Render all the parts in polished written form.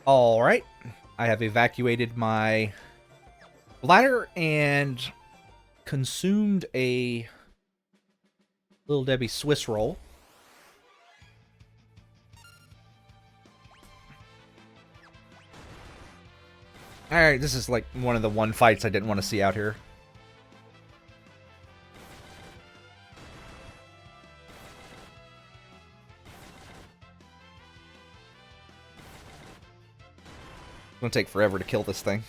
Alright. I have evacuated my bladder and consumed a Little Debbie Swiss roll. Alright, this is like one of the fights I didn't want to see out here. It's gonna take forever to kill this thing.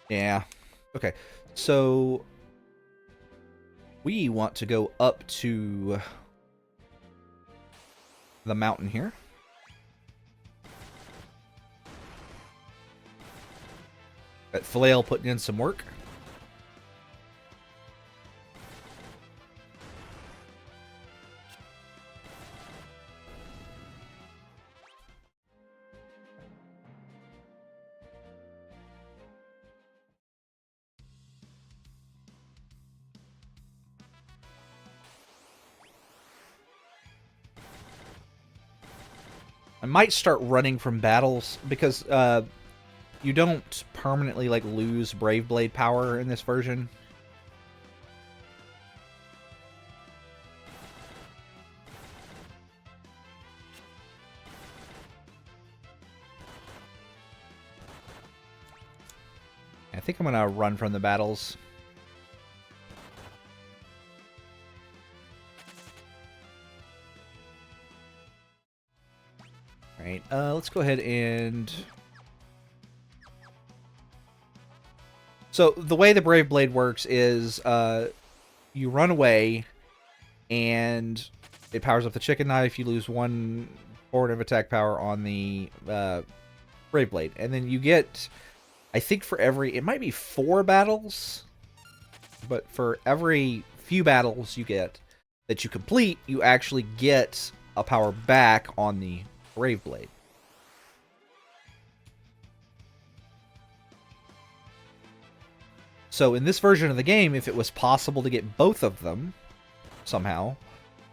Yeah. Okay. So we want to go up to the mountain here. Got Flail putting in some work. I might start running from battles because you don't permanently like lose Brave Blade power in this version. I think I'm gonna run from the battles. Alright, let's go ahead and... So, the way the Brave Blade works is, you run away, and it powers up the chicken knife. You lose 1 forward of attack power on the Brave Blade. And then you get, I think for every... It might be 4 battles, but for every few battles you get that you complete, you actually get a power back on the Brave Blade. So in this version of the game, if it was possible to get both of them somehow,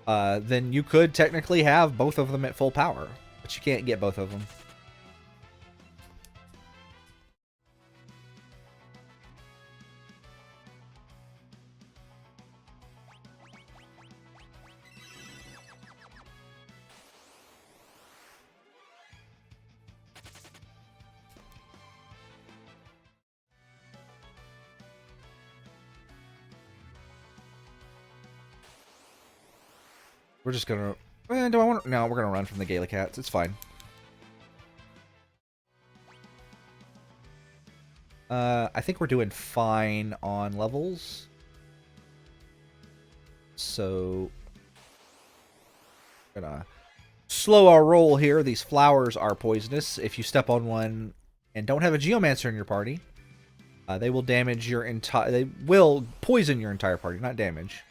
then you could technically have both of them at full power, but you can't get both of them. We're just gonna... do I want to... No, we're gonna run from the Gaelic Cats. It's fine. I think we're doing fine on levels. So... Gonna slow our roll here. These flowers are poisonous. If you step on one and don't have a Geomancer in your party, they will damage your entire... They will poison your entire party, not damage.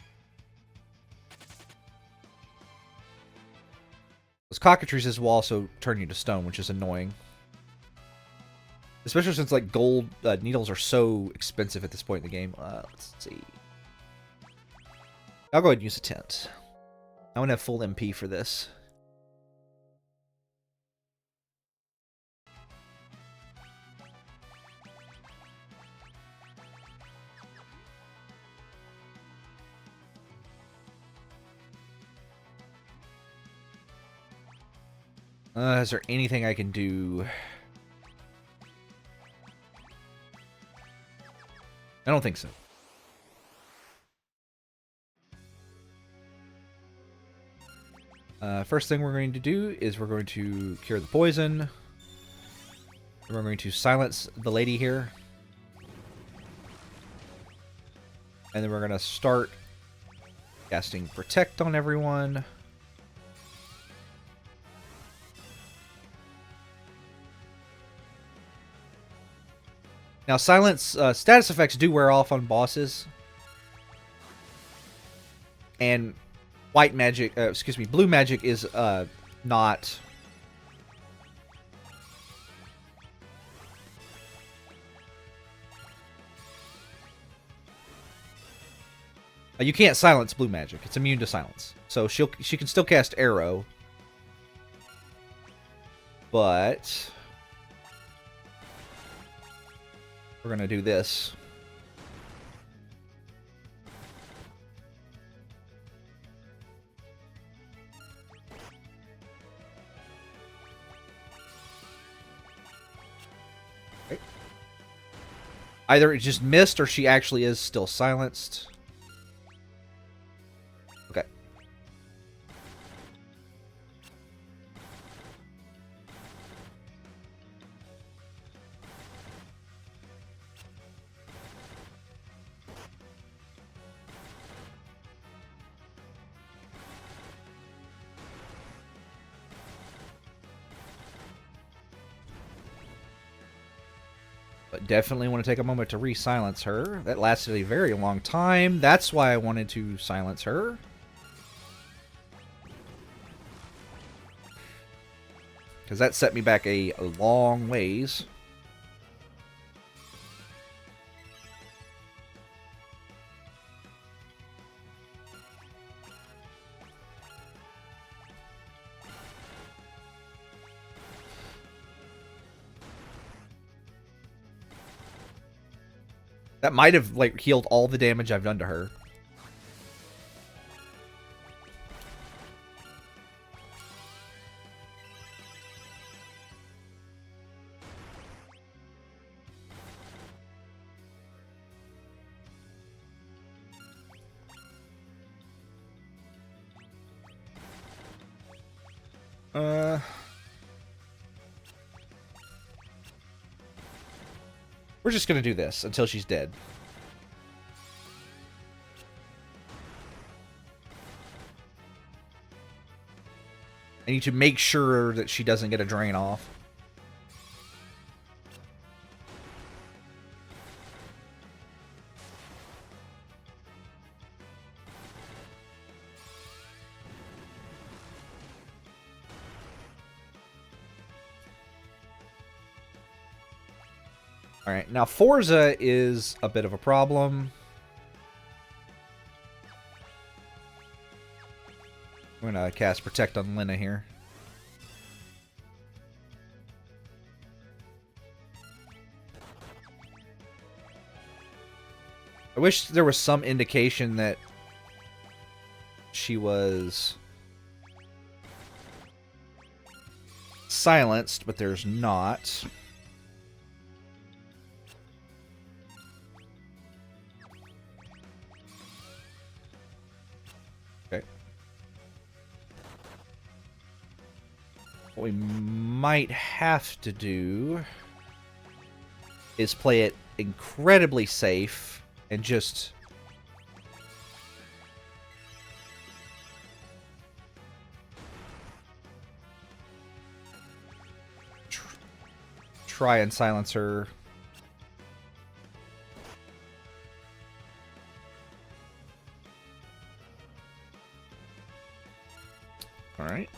Those cockatrices will also turn you to stone, which is annoying. Especially since, like, gold needles are so expensive at this point in the game. Let's see. I'll go ahead and use a tent. I want to have full MP for this. Is there anything I can do? I don't think so. First thing we're going to do is we're going to cure the poison. We're going to silence the lady here. And then we're going to start casting Protect on everyone. Now, silence status effects do wear off on bosses. And white magic, excuse me, blue magic is not... You can't silence blue magic. It's immune to silence. So she can still cast arrow. But we're going to do this. Okay. Either it just missed or she actually is still silenced. Okay. But definitely want to take a moment to re-silence her. That lasted a very long time. That's why I wanted to silence her. Because that set me back a long ways. That might have, like, healed all the damage I've done to her. We're just going to do this until she's dead. I need to make sure that she doesn't get a drain off. Alright, now Forza is a bit of a problem. I'm going to cast Protect on Lena here. I wish there was some indication that she was silenced, but there's not. Okay. What we might have to do is play it incredibly safe and just try and silence her. All right.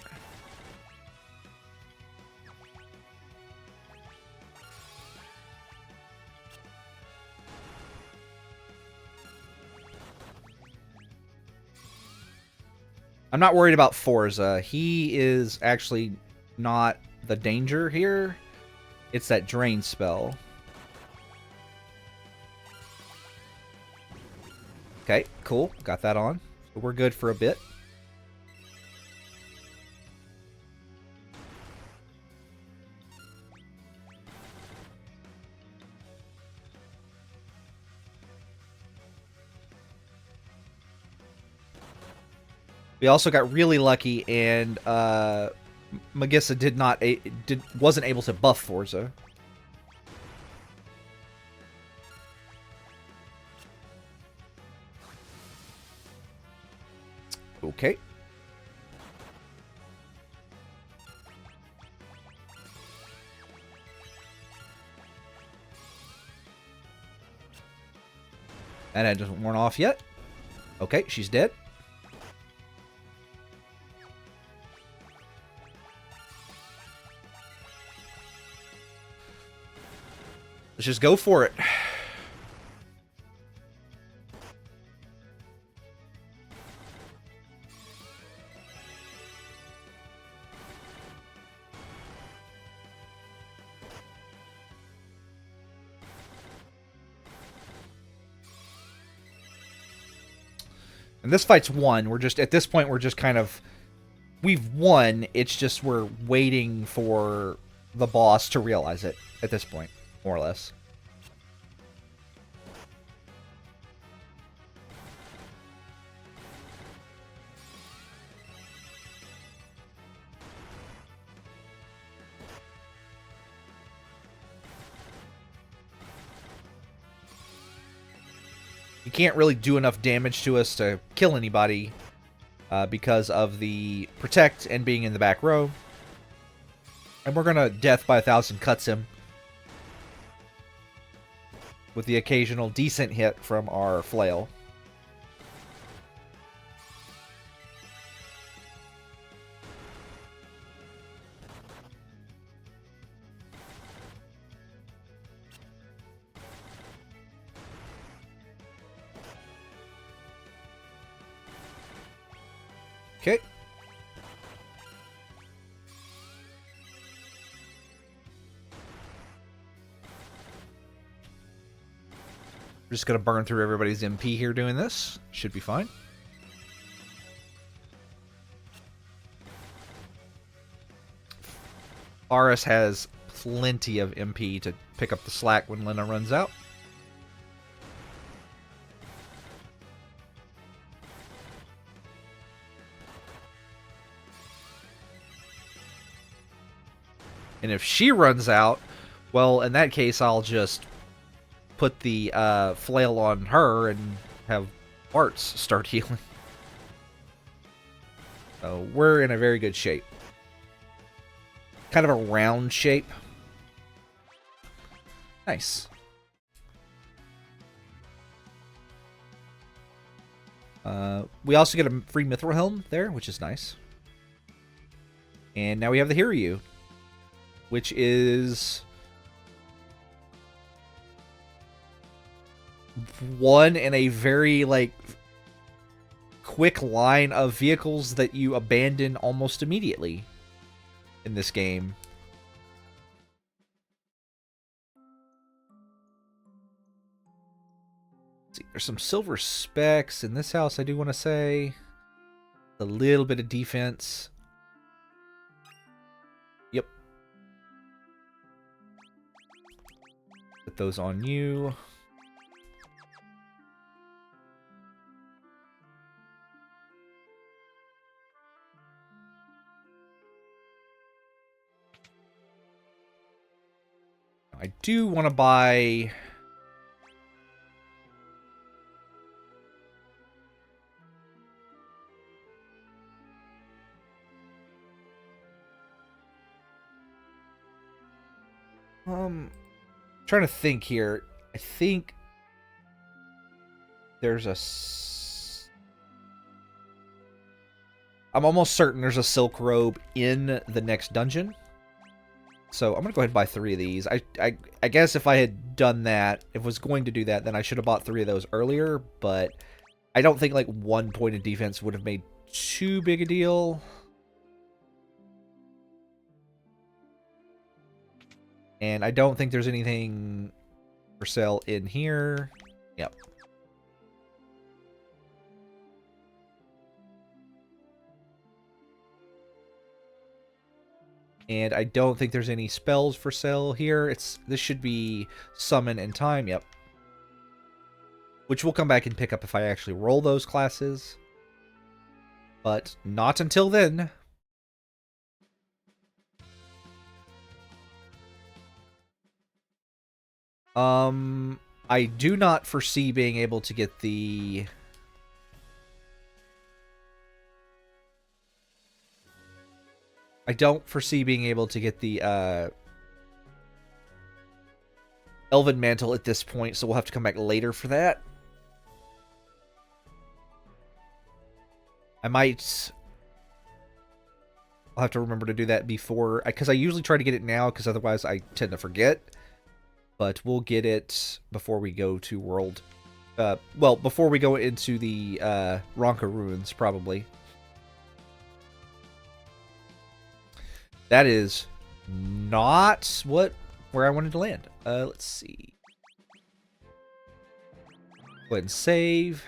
I'm not worried about Forza. He is actually not the danger here. It's that drain spell. Okay, cool. Got that on. So we're good for a bit. We also got really lucky, and Magissa wasn't able to buff Forza. Okay. That hasn't worn off yet. Okay, she's dead. Let's just go for it. And this fight's won. We're just, at this point, we're just kind of, we've won. It's just we're waiting for the boss to realize it at this point, more or less. You can't really do enough damage to us to kill anybody because of the protect and being in the back row. And we're going to death by 1,000 cuts him with the occasional decent hit from our flail. Okay. We're just going to burn through everybody's MP here doing this. Should be fine. Aris has plenty of MP to pick up the slack when Lena runs out. And if she runs out, well, in that case, I'll just put the flail on her and have Arts start healing. So we're in a very good shape. Kind of a round shape. Nice. We also get a free Mithril Helm there, which is nice. And now we have the Hiryu, which is one in a very, like, quick line of vehicles that you abandon almost immediately in this game. Let's see, there's some silver specs in this house, I do want to say. A little bit of defense. Yep. Put those on you. I do want to buy... trying to think here. I think there's a... I'm almost certain there's a silk robe in the next dungeon. So I'm going to go ahead and buy 3 of these. I guess if I had done that, if I was going to do that, then I should have bought 3 of those earlier. But I don't think like 1 point of defense would have made too big a deal. And I don't think there's anything for sale in here. Yep. And I don't think there's any spells for sale here. This should be summon in time. Yep. Which we'll come back and pick up if I actually roll those classes. But not until then. I do not foresee being able to get the... I don't foresee being able to get the Elven Mantle at this point, so we'll have to come back later for that. I'll have to remember to do that before, because I usually try to get it now, because otherwise I tend to forget. But we'll get it before we go to World... well, before we go into the Ronka Ruins, probably. That is not where I wanted to land. Let's see. Go ahead and save.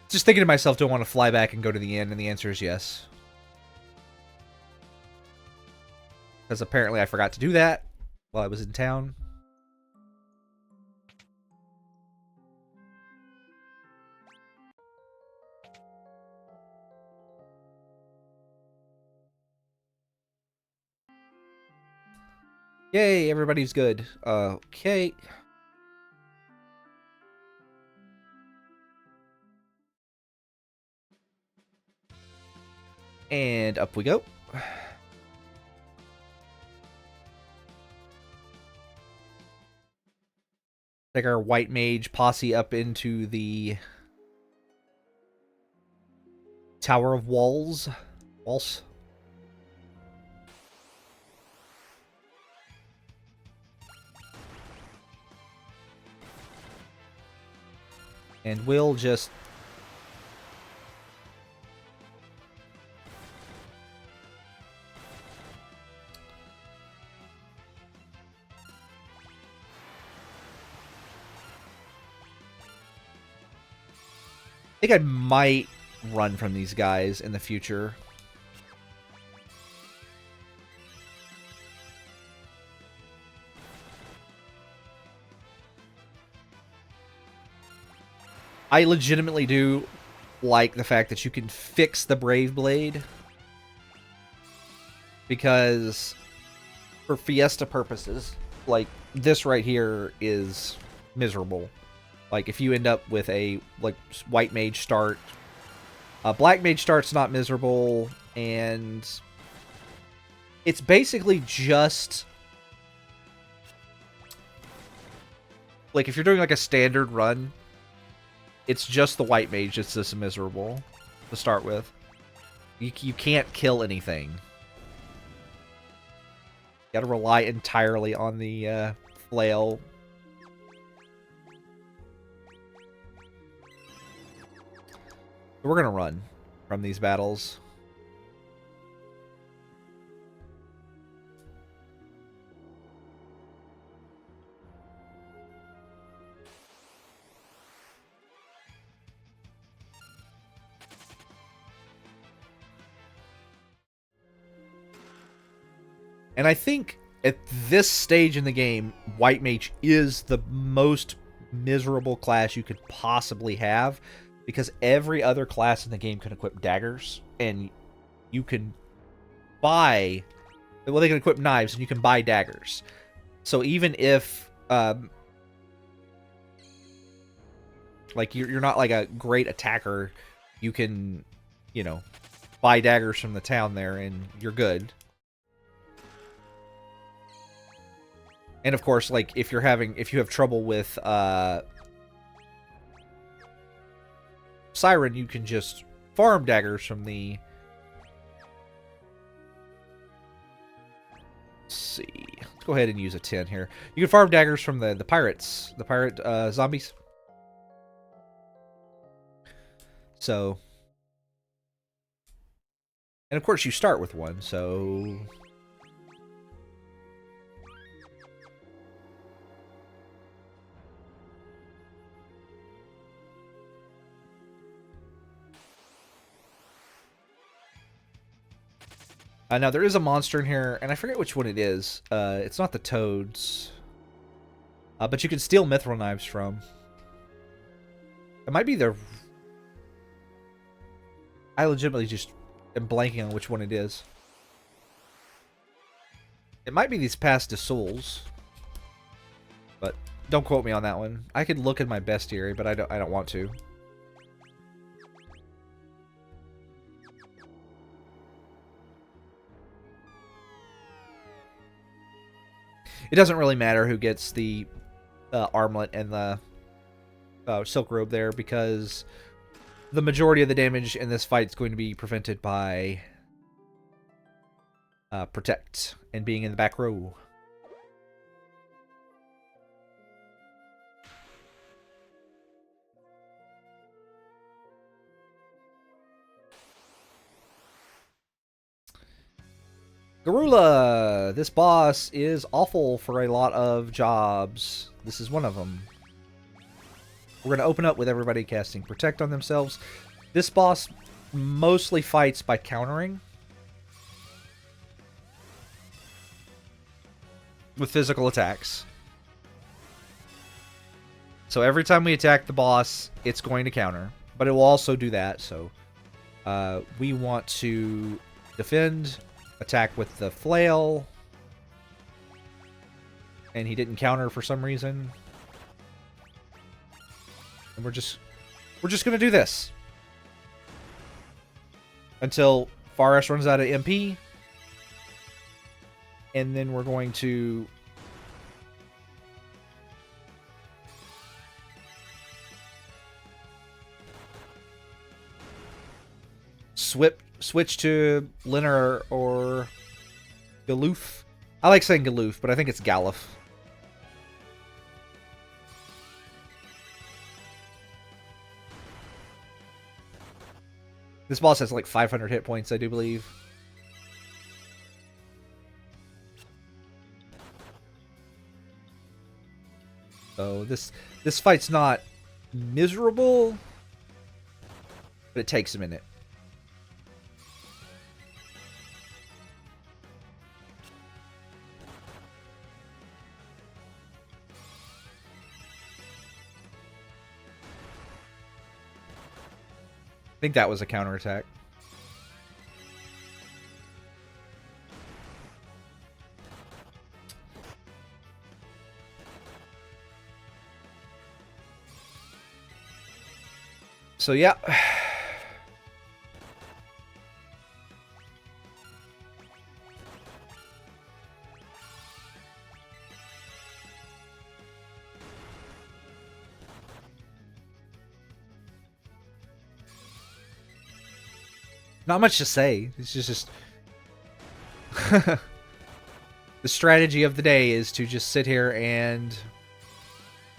Just thinking to myself, do I want to fly back and go to the inn? And the answer is yes. Because apparently I forgot to do that while I was in town. Yay, everybody's good. Okay. And up we go. Take our white mage posse up into the Tower of Walls. Walls. And we'll just... I think I might run from these guys in the future. I legitimately do like the fact that you can fix the Brave Blade. Because for Fiesta purposes, like, this right here is miserable. Like, if you end up with a, like, white mage start, black mage start's not miserable, and it's basically just... Like, if you're doing, like, a standard run, it's just the white mage that's this miserable to start with. You can't kill anything. You gotta rely entirely on the flail. We're gonna run from these battles. And I think at this stage in the game, White Mage is the most miserable class you could possibly have, because every other class in the game can equip daggers, and you can buy... Well, they can equip knives, and you can buy daggers. So even if... like, you're not, like, a great attacker, you can, you know, buy daggers from the town there, and you're good. And of course, like, if you have trouble with Siren, you can just farm daggers from the... Let's see. Let's go ahead and use a 10 here. You can farm daggers from the pirates, the pirate zombies. So... And of course you start with one, so... now, there is a monster in here, and I forget which one it is. It's not the toads. But you can steal mithril knives from. It might be the... I legitimately just am blanking on which one it is. It might be these past de souls. But don't quote me on that one. I could look in my bestiary, but I don't want to. It doesn't really matter who gets the armlet and the silk robe there, because the majority of the damage in this fight is going to be prevented by protect and being in the back row. Garula! This boss is awful for a lot of jobs. This is one of them. We're going to open up with everybody casting Protect on themselves. This boss mostly fights by countering with physical attacks. So every time we attack the boss, it's going to counter. But it will also do that, so we want to defend, attack with the flail. And he didn't counter for some reason. And we're just gonna do this until Faris runs out of MP, and then we're going to switch to Linner or Galoof. I like saying Galoof, but I think it's Galuf. This boss has like 500 hit points, I do believe. So this fight's not miserable, but it takes a minute. I think that was a counterattack. So yeah. Not much to say. It's just the strategy of the day is to just sit here and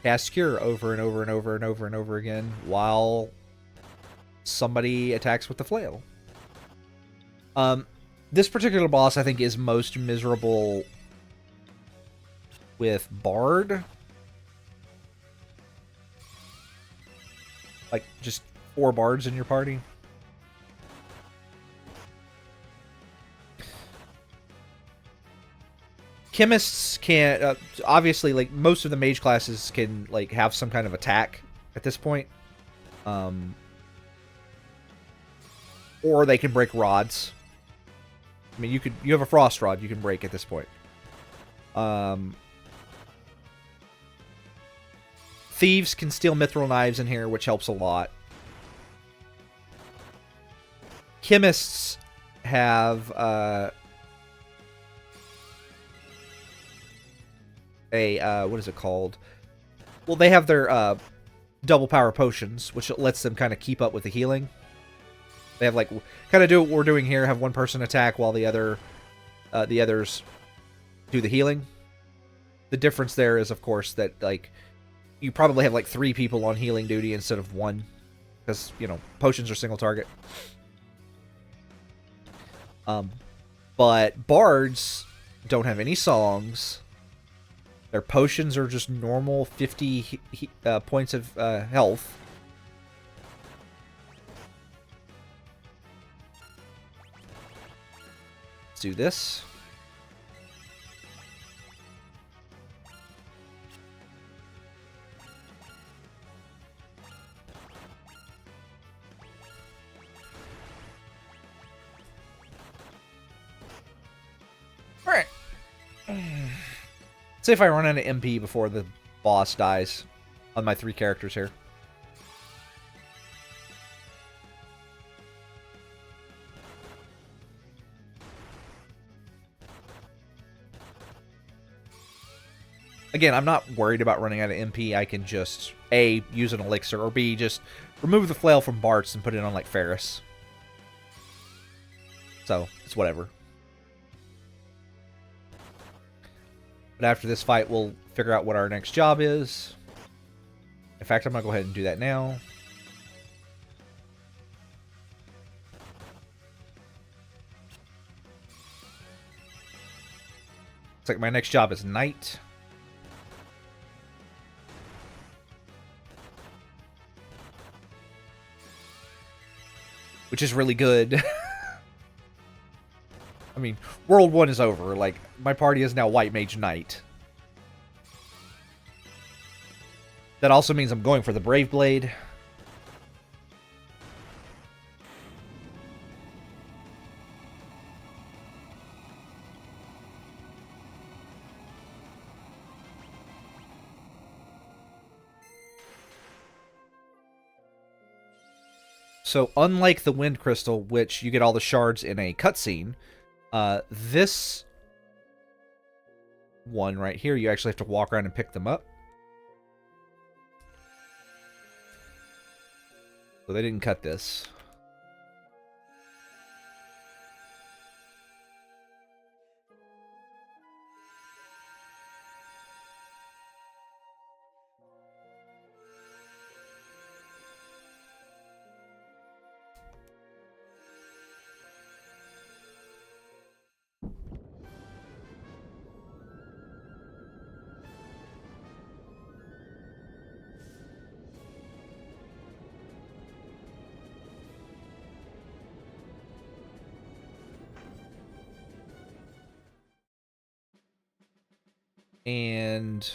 cast Cure over and over and over and over and over again while somebody attacks with the flail. This particular boss, I think, is most miserable with Bard. Like, just 4 Bards in your party. Chemists can't, obviously, like, most of the mage classes can, like, have some kind of attack at this point. Or they can break rods. I mean, you have a frost rod you can break at this point. Thieves can steal mithril knives in here, which helps a lot. Chemists have, what is it called? Well, they have their double power potions, which lets them kind of keep up with the healing. They have, like, kind of do what we're doing here, have one person attack while the others do the healing. The difference there is, of course, that, like, you probably have, like, 3 people on healing duty instead of 1. Because, you know, potions are single target. But bards don't have any songs. Their potions are just normal 50 points of health. Let's do this. All right. See if I run out of MP before the boss dies on my 3 characters here. Again, I'm not worried about running out of MP. I can just, A, use an elixir, or B, just remove the flail from Bart's and put it on, like, Ferris. So, it's whatever. But after this fight, we'll figure out what our next job is. In fact, I'm going to go ahead and do that now. Looks like my next job is Knight. Which is really good. I mean, World 1 is over. Like, my party is now White Mage Knight. That also means I'm going for the Brave Blade. So, unlike the Wind Crystal, which you get all the shards in a cutscene, this one right here, you actually have to walk around and pick them up. So they didn't cut this. And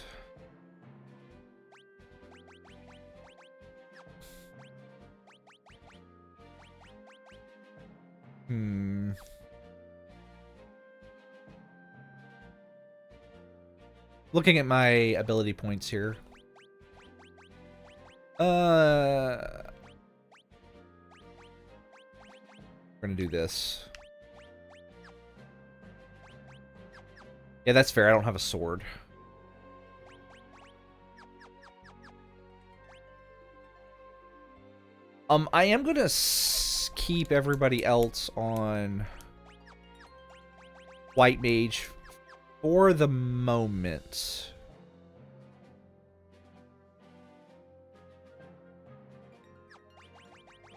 looking at my ability points here. We're gonna do this. Yeah, that's fair. I don't have a sword. I am gonna keep everybody else on White Mage for the moment.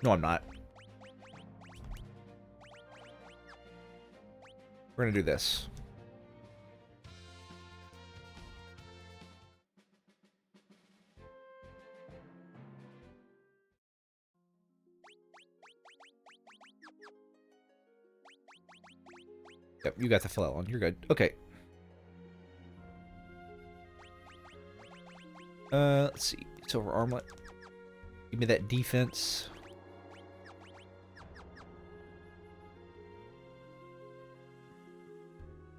No, I'm not. We're gonna do this. Yep, you got the flail on. You're good. Okay. Let's see. Silver armlet. Give me that defense.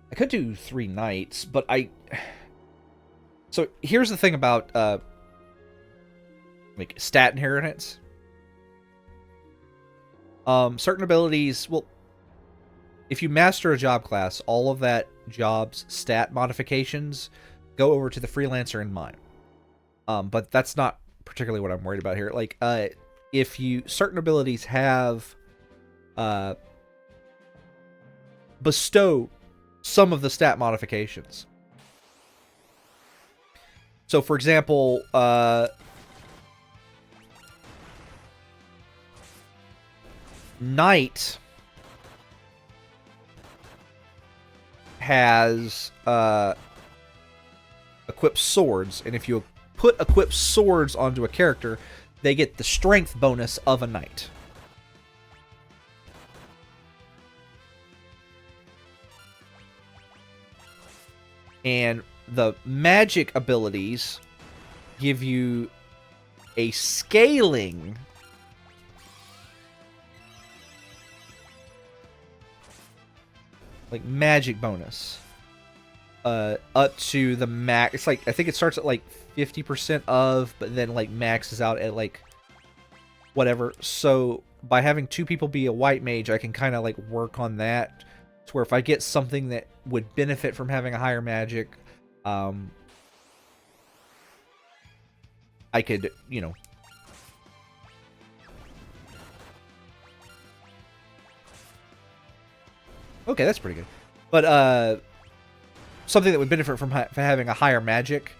I could do 3 knights, but So here's the thing about like stat inheritance. Certain abilities, well, if you master a job class, all of that job's stat modifications go over to the freelancer in mine. But that's not particularly what I'm worried about here. Like, if certain abilities have bestow some of the stat modifications. So, for example, Knight has equipped swords, and if you put equipped swords onto a character, they get the strength bonus of a knight. And the magic abilities give you a scaling like magic bonus up to the max. It's like, I think it starts at like 50% of, but then like maxes out at like whatever. So by having 2 people be a white mage, I can kind of like work on that to where if I get something that would benefit from having a higher magic, I could, you know, okay, that's pretty good. But something that would benefit from having a higher magic,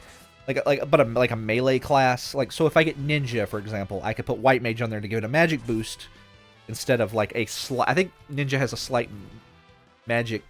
like a melee class. Like, so if I get ninja, for example, I could put white mage on there to give it a magic boost instead of like a slight. I think ninja has a slight magic